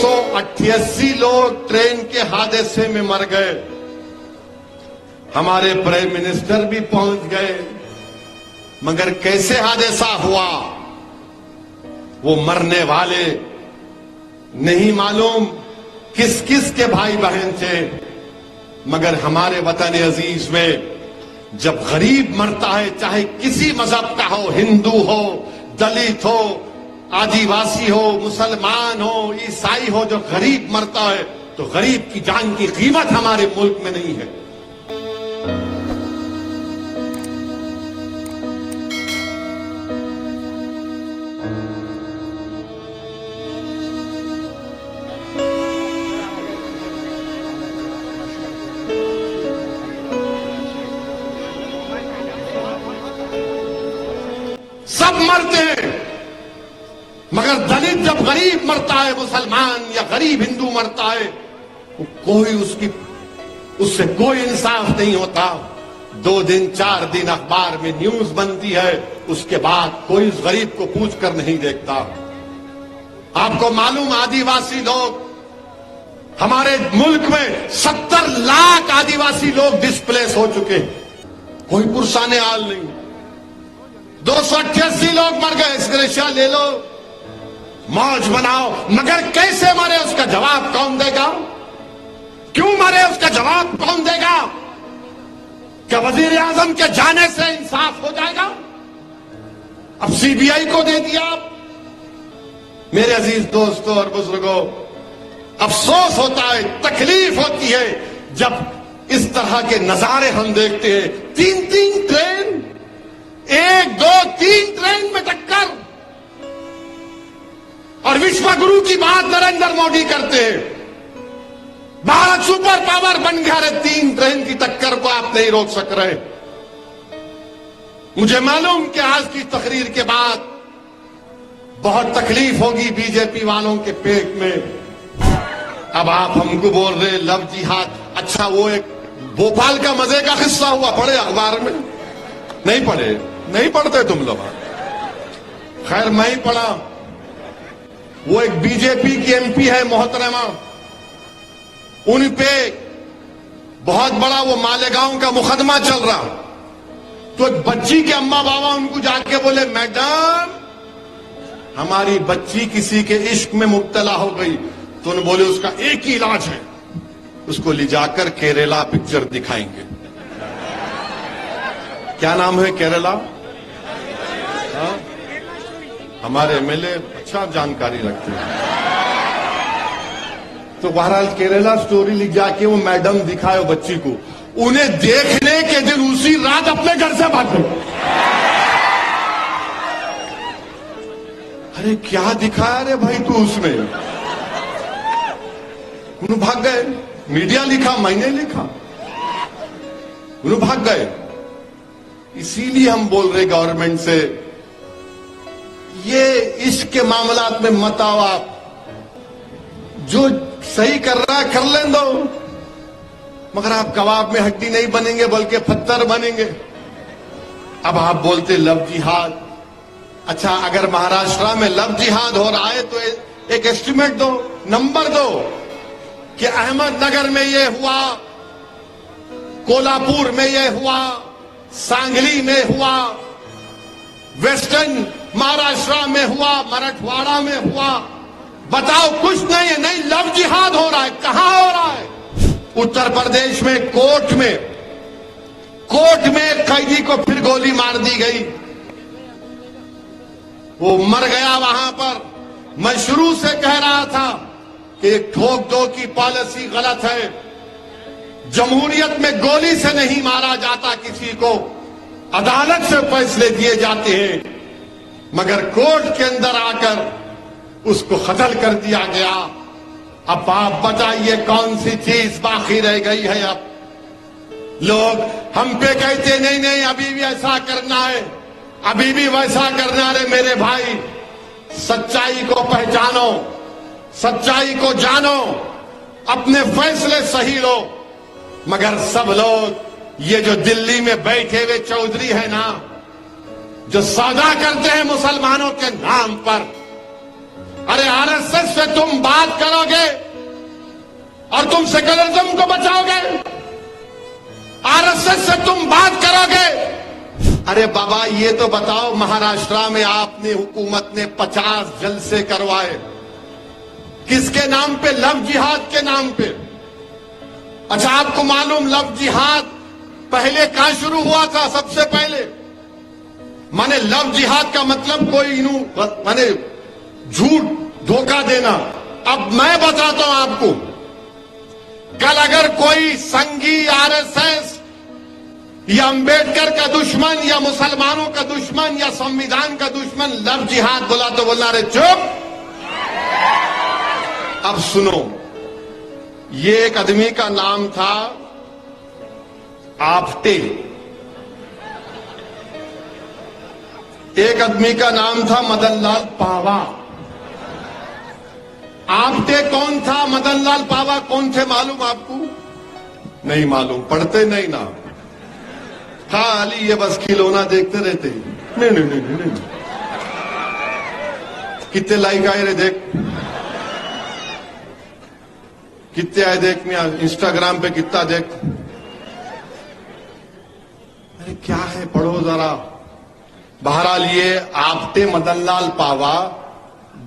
288 लोग ट्रेन के हादसे में मर गए। हमारे प्राइम मिनिस्टर भी पहुंच गए, मगर कैसे हादसा हुआ वो मरने वाले नहीं मालूम किस किस के भाई बहन थे। मगर हमारे वतन अजीज में जब गरीब मरता है, चाहे किसी मजहब का हो, हिंदू हो, दलित हो, आदिवासी हो, मुसलमान हो, ईसाई हो, जो गरीब मरता है तो गरीब की जान की कीमत हमारे मुल्क में नहीं है। सब मरते हैं, मगर दलित जब गरीब मरता है, मुसलमान या गरीब हिंदू मरता है, कोई उससे कोई इंसाफ नहीं होता। 2 दिन 4 दिन अखबार में न्यूज बनती है, उसके बाद कोई उस गरीब को पूछ कर नहीं देखता। आपको मालूम, आदिवासी लोग हमारे मुल्क में 70 लाख आदिवासी लोग डिस्प्लेस हो चुके हैं, कोई पुरसाने हाल नहीं। 288 लोग मर गए, स्क्रीनशॉट ले लो, मौज बनाओ, मगर कैसे मरे उसका जवाब कौन देगा? क्यों मरे उसका जवाब कौन देगा? क्या वजीर आजम के जाने से इंसाफ हो जाएगा? अब सीबीआई को दे दिया। मेरे अजीज दोस्तों और बुजुर्गों, अफसोस होता है, तकलीफ होती है जब इस तरह के नजारे हम देखते हैं। 3-3 ट्रेन, 1, 2, 3 ट्रेन में टक्कर, और विश्व गुरु की बात नरेंद्र मोदी करते हैं। भारत सुपर पावर बन गया है, 3 ट्रेन की टक्कर को आप नहीं रोक सक रहे। मुझे मालूम कि आज की तकरीर के बाद बहुत तकलीफ होगी बीजेपी वालों के पेट में। अब आप हमको बोल रहे लव जिहाद। अच्छा, वो एक भोपाल का मजे का किस्सा हुआ, पढ़े अखबार में? नहीं पढ़े? नहीं पढ़ते तुम लोग? खैर मैं ही पढ़ा। वो एक बीजेपी की एमपी है मोहतरमा, उन पे बहुत बड़ा वो मालेगांव का मुकदमा चल रहा। तो एक बच्ची के अम्मा बाबा उनको जाके बोले, मैडम हमारी बच्ची किसी के इश्क में मुब्तला हो गई। तो उन्होंने बोले उसका एक ही इलाज है, उसको ले जाकर केरला पिक्चर दिखाएंगे। क्या नाम है केरला? हाँ? हमारे एमएलए अच्छा जानकारी रखते हैं। तो बहरहाल केरला स्टोरी लिख जाके वो मैडम दिखाए बच्ची को, उन्हें देखने के दिन उसी रात अपने घर से भाग गए। अरे क्या दिखाया रे भाई तू उसमें? उन्हें भाग गए। मीडिया लिखा, मैंने लिखा, उन्हें भाग गए। इसीलिए हम बोल रहे गवर्नमेंट से, ये इश्क के मामलात में मत आओ आप। जो सही कर रहा है कर लें दो, मगर आप कबाब में हड्डी नहीं बनेंगे बल्कि पत्थर बनेंगे। अब आप बोलते लव जिहाद। अच्छा, अगर महाराष्ट्र में लव जिहाद हो रहा है तो एक एस्टिमेट दो, नंबर दो कि अहमदनगर में ये हुआ, कोल्हापुर में ये हुआ, सांगली में हुआ, वेस्टर्न महाराष्ट्र में हुआ, मराठवाड़ा में हुआ। बताओ, कुछ नहीं है। नहीं, लव जिहाद हो रहा है। कहां हो रहा है? उत्तर प्रदेश में कोर्ट में एक कैदी को फिर गोली मार दी गई, वो मर गया वहां पर। मैं शुरू से कह रहा था कि ठोक दो की पॉलिसी गलत है। जमहूरियत में गोली से नहीं मारा जाता किसी को, अदालत से फैसले दिए जाते हैं। मगर कोर्ट के अंदर आकर उसको कत्ल कर दिया गया। अब आप बताइए कौन सी चीज बाकी रह गई है? अब लोग हम पे कहते नहीं नहीं अभी भी ऐसा करना है, अभी भी वैसा करना है। मेरे भाई, सच्चाई को पहचानो, सच्चाई को जानो, अपने फैसले सही लो। मगर सब लोग ये जो दिल्ली में बैठे हुए चौधरी है ना, जो सौदा करते हैं मुसलमानों के नाम पर, अरे आरएसएस से तुम बात करोगे और तुम सेक्युलरिज्म को बचाओगे? आरएसएस से तुम बात करोगे? अरे बाबा, ये तो बताओ, महाराष्ट्र में आपने, हुकूमत ने 50 जलसे करवाए, किसके नाम पे? लव जिहाद के नाम पे। अच्छा, आपको मालूम लव जिहाद पहले कहां शुरू हुआ था? सबसे पहले माने लव जिहाद का मतलब कोई माने झूठ, धोखा देना। अब मैं बताता हूं आपको, कल अगर कोई संघी, आरएसएस या अंबेडकर का दुश्मन या मुसलमानों का दुश्मन या संविधान का दुश्मन लव जिहाद बोला तो बोलना, रे चुप। अब सुनो, ये एक आदमी का नाम था आपटे, एक आदमी का नाम था मदनलाल पावा। आपटे कौन था? मदनलाल पावा कौन थे मालूम आपको? नहीं मालूम, पढ़ते नहीं ना, खाली ये बस खिलौना देखते रहते। नहीं नहीं नहीं नहीं, नहीं। कितने लाइक आए रे देख, कितने आए देख, मैं इंस्टाग्राम पे कितना देख। अरे क्या है, पढ़ो जरा। बहरहाल ये आपटे मदनलाल पावा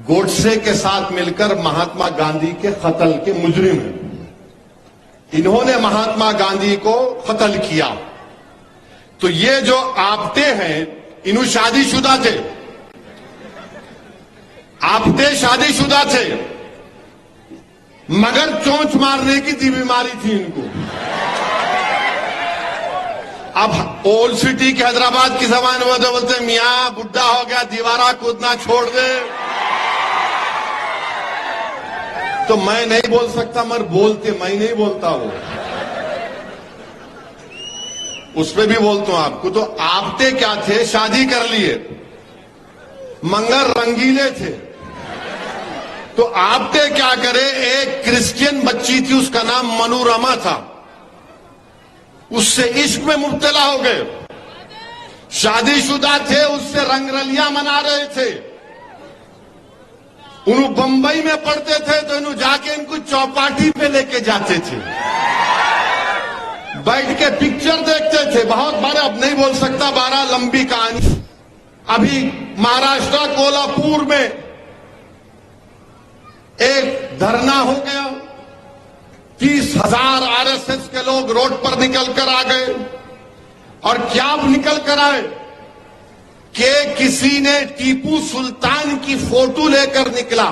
गोडसे के साथ मिलकर महात्मा गांधी के कत्ल के मुजरिम हैं। इन्होंने महात्मा गांधी को कत्ल किया। तो ये जो आपटे हैं, इन्हों शादीशुदा थे, आपटे शादीशुदा थे, मगर चोंच मारने की बीमारी थी इनको। अब ओल्ड सिटी के हैदराबाद की जबान में तो बोलते मियां बुढ़ा हो गया, दीवारा कूदना छोड़ दे। तो मैं नहीं बोल सकता, मगर बोलते, मैं नहीं बोलता वो, उस पर भी बोलता हूं आपको। तो आपटे क्या थे? शादी कर लिए, मंगर रंगीले थे। तो आपटे क्या करे, एक क्रिश्चियन बच्ची थी, उसका नाम मनोरमा था, उससे इश्क में मुब्तला हो गए। शादीशुदा थे, उससे रंगरलियां मना रहे थे। उन्होंने बंबई में पढ़ते थे, तो इन्हों जाके इनको चौपाटी पे लेके जाते थे, बैठ के पिक्चर देखते थे। बहुत बार, अब नहीं बोल सकता, 12 लंबी कहानी। अभी महाराष्ट्र कोल्हापुर में एक धरना हो गया, 30,000 आरएसएस के लोग रोड पर निकल कर आ गए। और क्या निकल कर आए कि किसी ने टीपू सुल्तान की फोटो लेकर निकला,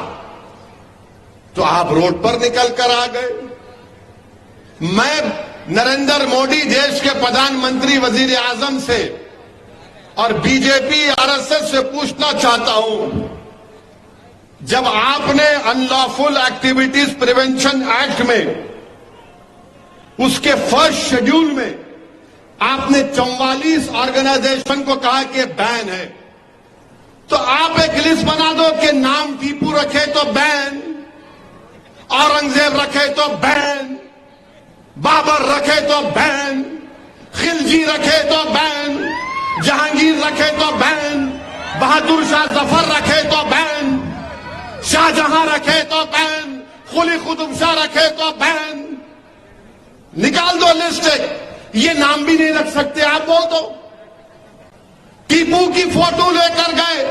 तो आप रोड पर निकल कर आ गए। मैं नरेंद्र मोदी देश के प्रधानमंत्री, वजीर आजम से और बीजेपी, आरएसएस से पूछना चाहता हूं, जब आपने अनलॉफुल एक्टिविटीज प्रिवेंशन एक्ट में, उसके फर्स्ट शेड्यूल में आपने 44 ऑर्गेनाइजेशन को कहा कि बैन है, तो आप एक लिस्ट बना दो कि नाम टीपू रखे तो बैन, औरंगजेब रखे तो बैन, बाबर रखे तो बैन, खिलजी रखे तो बैन, जहांगीर रखे तो बैन, बहादुर शाह जफर रखे तो बैन, शाहजहां रखे तो बैन, कुली कुतुब शाह रखे तो बैन। निकाल दो लिस्ट, ये नाम भी नहीं रख सकते आप, बोल दो। टीपू की फोटो लेकर गए,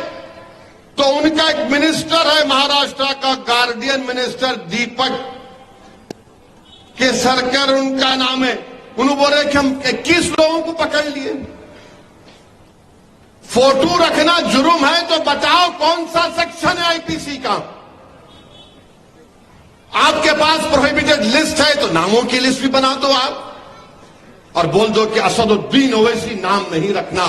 तो उनका एक मिनिस्टर है महाराष्ट्र का, गार्डियन मिनिस्टर दीपक केसरकर उनका नाम है। उन्होंने बोले कि हम 21 लोगों को पकड़ लिए। फोटो रखना जुर्म है, तो बताओ कौन सा सेक्शन है आईपीसी का? आपके पास प्रोहिबिटेड लिस्ट है, तो नामों की लिस्ट भी बना दो आप, और बोल दो कि असदुद्दीन ओवैसी नाम नहीं रखना,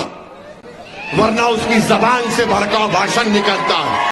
वरना उसकी जबान से भड़काऊ भाषण निकलता है।